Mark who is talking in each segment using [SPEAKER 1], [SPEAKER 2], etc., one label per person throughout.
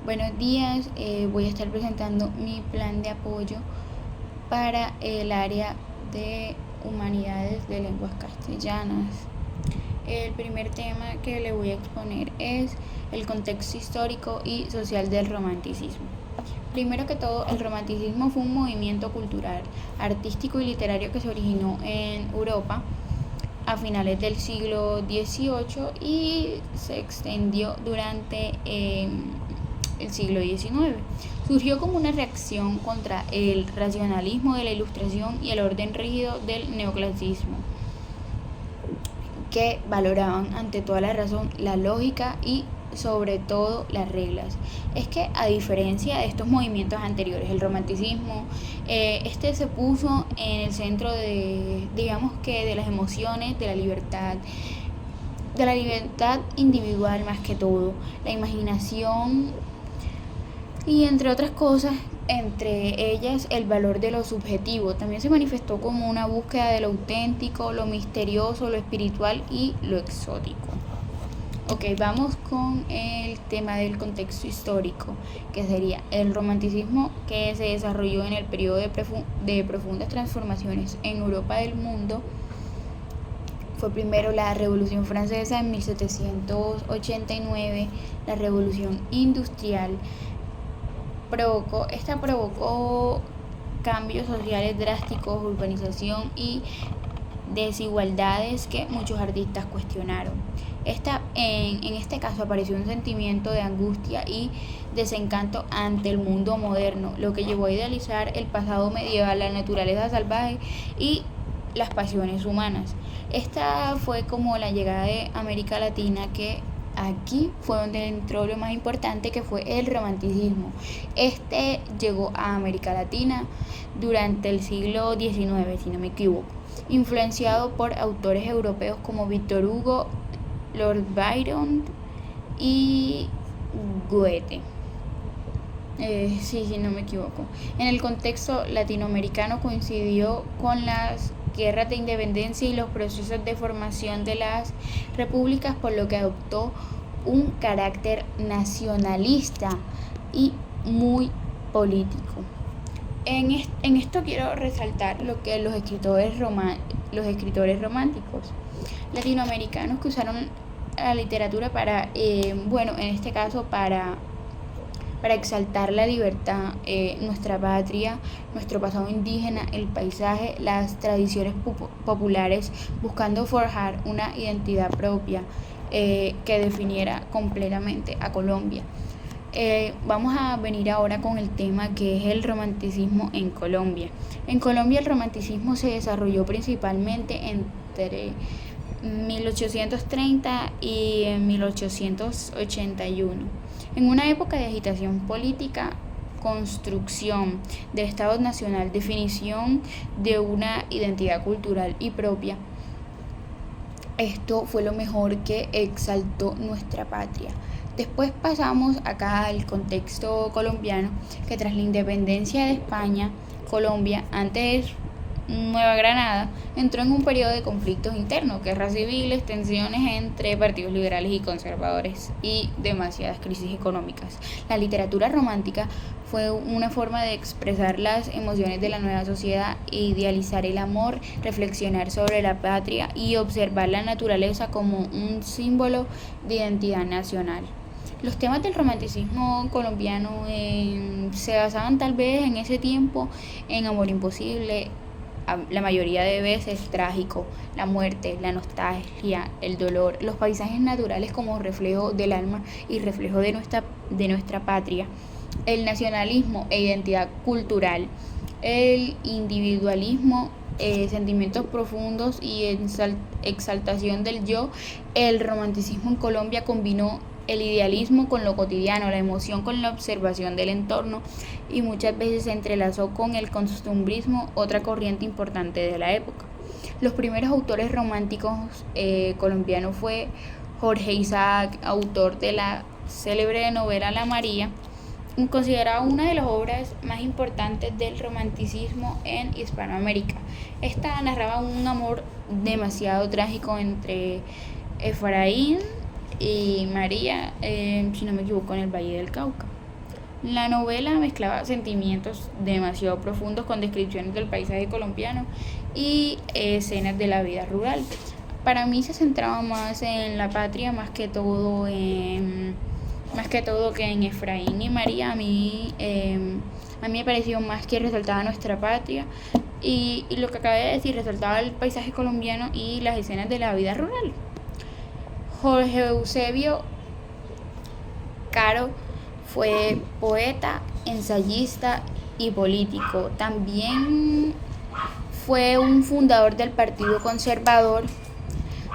[SPEAKER 1] Buenos días, voy a estar presentando mi plan de apoyo para el área de humanidades de lenguas castellanas. El primer tema que le voy a exponer es el contexto histórico y social del romanticismo. Primero que todo, el romanticismo fue un movimiento cultural, artístico y literario que se originó en Europa a finales del siglo XVIII y se extendió durante el siglo XIX. Surgió como una reacción contra el racionalismo de la Ilustración y el orden rígido del neoclasicismo, que valoraban ante toda la razón la lógica y sobre todo las reglas. Es que a diferencia de estos movimientos anteriores, el romanticismo, este se puso en el centro digamos que de las emociones, de la libertad individual más que todo, la imaginación y entre otras cosas, entre ellas el valor de lo subjetivo. También se manifestó como una búsqueda de lo auténtico, lo misterioso, lo espiritual y lo exótico. Ok, vamos con el tema del contexto histórico, que sería el romanticismo, que se desarrolló en el periodo de profundas transformaciones en Europa del mundo. Fue primero la Revolución Francesa en 1789, la Revolución Industrial. Provocó cambios sociales drásticos, urbanización y desigualdades que muchos artistas cuestionaron. En este caso apareció un sentimiento de angustia y desencanto ante el mundo moderno, lo que llevó a idealizar el pasado medieval, la naturaleza salvaje y las pasiones humanas. Esta fue como la llegada de América Latina, que aquí fue donde entró lo más importante, que fue el romanticismo. Este llegó a América Latina durante el siglo XIX, si no me equivoco, influenciado por autores europeos como Víctor Hugo, Lord Byron y Goethe. Sí, no me equivoco. En el contexto latinoamericano coincidió con las guerras de independencia y los procesos de formación de las repúblicas, por lo que adoptó un carácter nacionalista y muy político. En esto quiero resaltar lo que los escritores románticos latinoamericanos que usaron la literatura para, en este caso para exaltar la libertad, nuestra patria, nuestro pasado indígena, el paisaje, las tradiciones populares, buscando forjar una identidad propia que definiera completamente a Colombia. Vamos a venir ahora con el tema que es el romanticismo en Colombia. En Colombia el romanticismo se desarrolló principalmente entre 1830 y 1881, en una época de agitación política, construcción del Estado Nacional, definición de una identidad cultural y propia. Esto fue lo mejor que exaltó nuestra patria. Después pasamos acá al contexto colombiano, que tras la independencia de España, Colombia, antes Nueva Granada, entró en un periodo de conflictos internos, guerras civiles, tensiones entre partidos liberales y conservadores y demasiadas crisis económicas. La literatura romántica fue una forma de expresar las emociones de la nueva sociedad, idealizar el amor, reflexionar sobre la patria y observar la naturaleza como un símbolo de identidad nacional. Los temas del romanticismo colombiano se basaban tal vez en ese tiempo en amor imposible, la mayoría de veces trágico, la muerte, la nostalgia, el dolor, los paisajes naturales como reflejo del alma y reflejo de nuestra patria, el nacionalismo e identidad cultural, el individualismo, sentimientos profundos y exaltación del yo. El romanticismo en Colombia combinó el idealismo con lo cotidiano, la emoción con la observación del entorno, y muchas veces se entrelazó con el costumbrismo, otra corriente importante de la época. Los primeros autores románticos colombianos fue Jorge Isaac, autor de la célebre novela La María, considerada una de las obras más importantes del romanticismo en Hispanoamérica. Esta narraba un amor demasiado trágico entre Efraín y María, si no me equivoco, en el Valle del Cauca. La novela mezclaba sentimientos demasiado profundos con descripciones del paisaje colombiano y escenas de la vida rural. Para mí se centraba más en la patria, más que todo que en Efraín y María. A mí me pareció más que resaltaba nuestra patria y lo que acabé de decir, resaltaba el paisaje colombiano y las escenas de la vida rural. Jorge Eusebio Caro fue poeta, ensayista y político. También fue un fundador del Partido Conservador.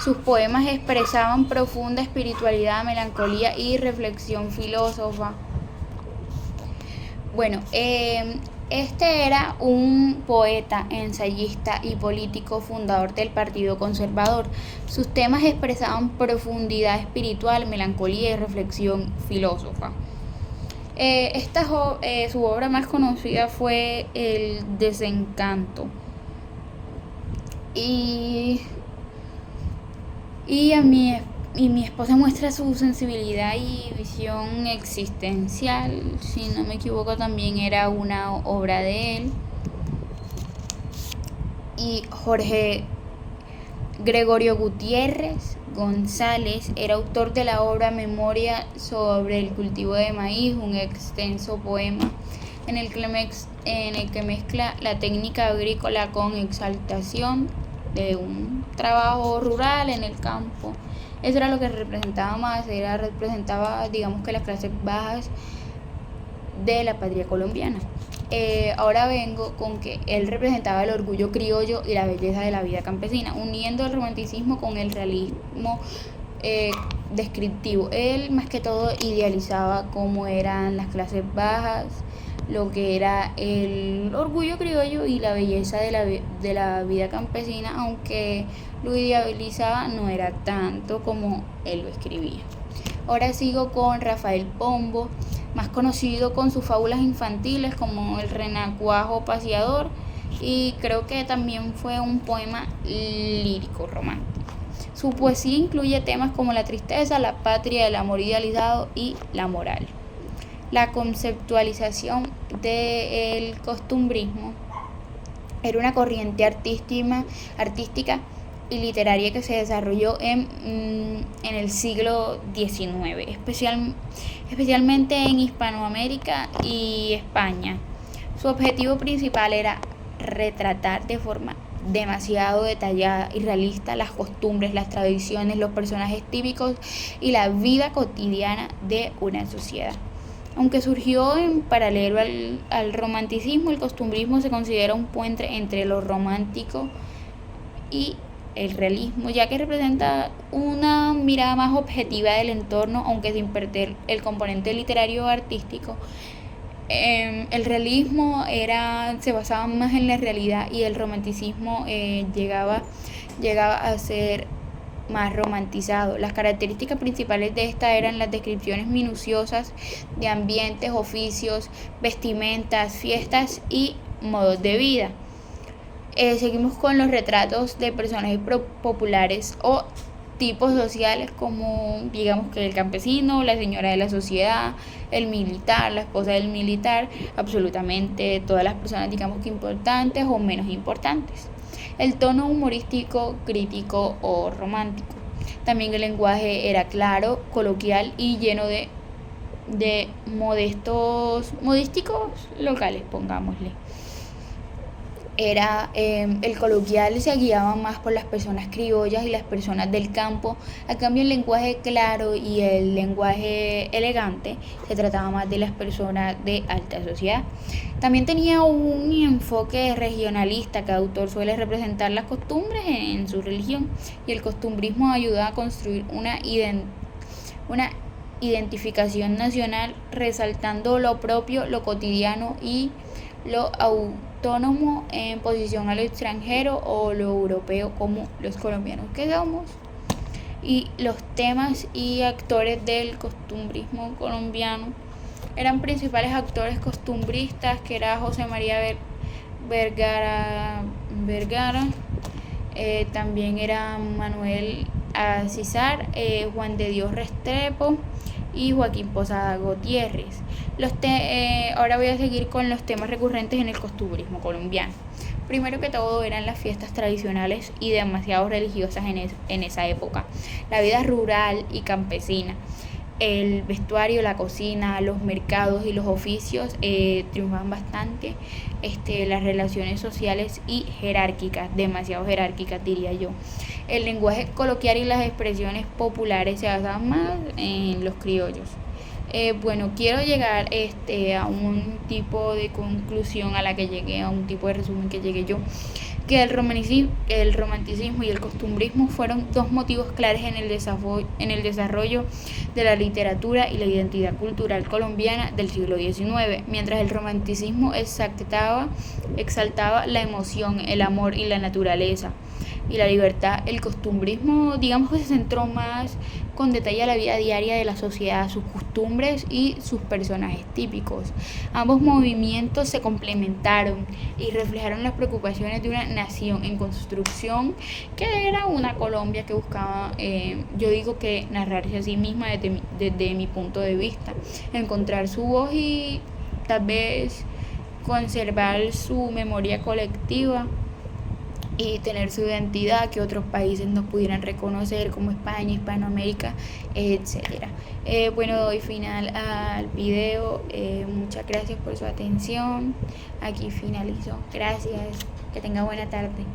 [SPEAKER 1] Sus poemas expresaban profunda espiritualidad, melancolía y reflexión filósofa. Bueno, este era un poeta, ensayista y político fundador del Partido Conservador. Sus temas expresaban profundidad espiritual, melancolía y reflexión filósofa. Su obra más conocida fue El Desencanto. Y mi esposa muestra su sensibilidad y visión existencial. Si no me equivoco, también era una obra de él. Y Jorge Gregorio Gutiérrez González era autor de la obra Memoria sobre el cultivo de maíz, un extenso poema en el que mezcla la técnica agrícola con exaltación de un trabajo rural en el campo. Eso era lo que representaba más, representaba, digamos, que las clases bajas de la patria colombiana. Ahora vengo con que él representaba el orgullo criollo y la belleza de la vida campesina, uniendo el romanticismo con el realismo descriptivo. Él más que todo idealizaba cómo eran las clases bajas, lo que era el orgullo criollo y la belleza de la vida campesina, aunque lo idealizaba no era tanto como él lo escribía. Ahora sigo con Rafael Pombo, más conocido con sus fábulas infantiles como El Renacuajo Paseador, y creo que también fue un poema lírico romántico. Su poesía incluye temas como la tristeza, la patria, el amor idealizado y la moral. La conceptualización del costumbrismo era una corriente artística y literaria que se desarrolló en el siglo XIX, especialmente en Hispanoamérica y España. Su objetivo principal era retratar de forma demasiado detallada y realista las costumbres, las tradiciones, los personajes típicos y la vida cotidiana de una sociedad. Aunque surgió en paralelo al romanticismo, el costumbrismo se considera un puente entre lo romántico y el realismo, ya que representa una mirada más objetiva del entorno, aunque sin perder el componente literario o artístico. El realismo se basaba más en la realidad y el romanticismo llegaba a ser más romantizado. Las características principales de esta eran las descripciones minuciosas de ambientes, oficios, vestimentas, fiestas y modos de vida. Seguimos con los retratos de personajes populares o tipos sociales, como digamos que el campesino, la señora de la sociedad, el militar, la esposa del militar, absolutamente todas las personas, digamos que importantes o menos importantes. El tono humorístico, crítico o romántico. También el lenguaje era claro, coloquial y lleno de modísticos locales, pongámosle. El coloquial se guiaba más por las personas criollas y las personas del campo. A cambio, el lenguaje claro y el lenguaje elegante se trataba más de las personas de alta sociedad. También tenía un enfoque regionalista. Cada autor suele representar las costumbres en su religión, y el costumbrismo ayuda a construir una identificación nacional, resaltando lo propio, lo cotidiano y lo autónomo en posición a lo extranjero o lo europeo, como los colombianos que somos. Y los temas y actores del costumbrismo colombiano eran principales actores costumbristas, que era José María Vergara, también era Manuel Alcázar, Juan de Dios Restrepo y Joaquín Posada Gutiérrez. Ahora voy a seguir con los temas recurrentes en el costumbrismo colombiano. Primero que todo eran las fiestas tradicionales y demasiado religiosas en esa época, la vida rural y campesina, el vestuario, la cocina, los mercados y los oficios triunfan bastante, las relaciones sociales y jerárquicas, demasiado jerárquicas diría yo. El lenguaje coloquial y las expresiones populares se basan más en los criollos. Bueno, quiero llegar a un tipo de conclusión a la que llegué, a un tipo de resumen que llegué yo, que el romanticismo y el costumbrismo fueron dos motivos claves en el desarrollo de la literatura y la identidad cultural colombiana del siglo XIX. Mientras el romanticismo exaltaba la emoción, el amor y la naturaleza y la libertad, el costumbrismo, digamos que se centró más con detalle a la vida diaria de la sociedad, sus costumbres y sus personajes típicos. Ambos movimientos se complementaron y reflejaron las preocupaciones de una nación en construcción, que era una Colombia que buscaba, yo digo que narrarse a sí misma desde mi punto de vista, encontrar su voz y tal vez conservar su memoria colectiva y tener su identidad que otros países no pudieran reconocer, como España, Hispanoamérica, etcétera. Bueno, doy final al video. Muchas gracias por su atención. Aquí finalizo. Gracias. Que tenga buena tarde.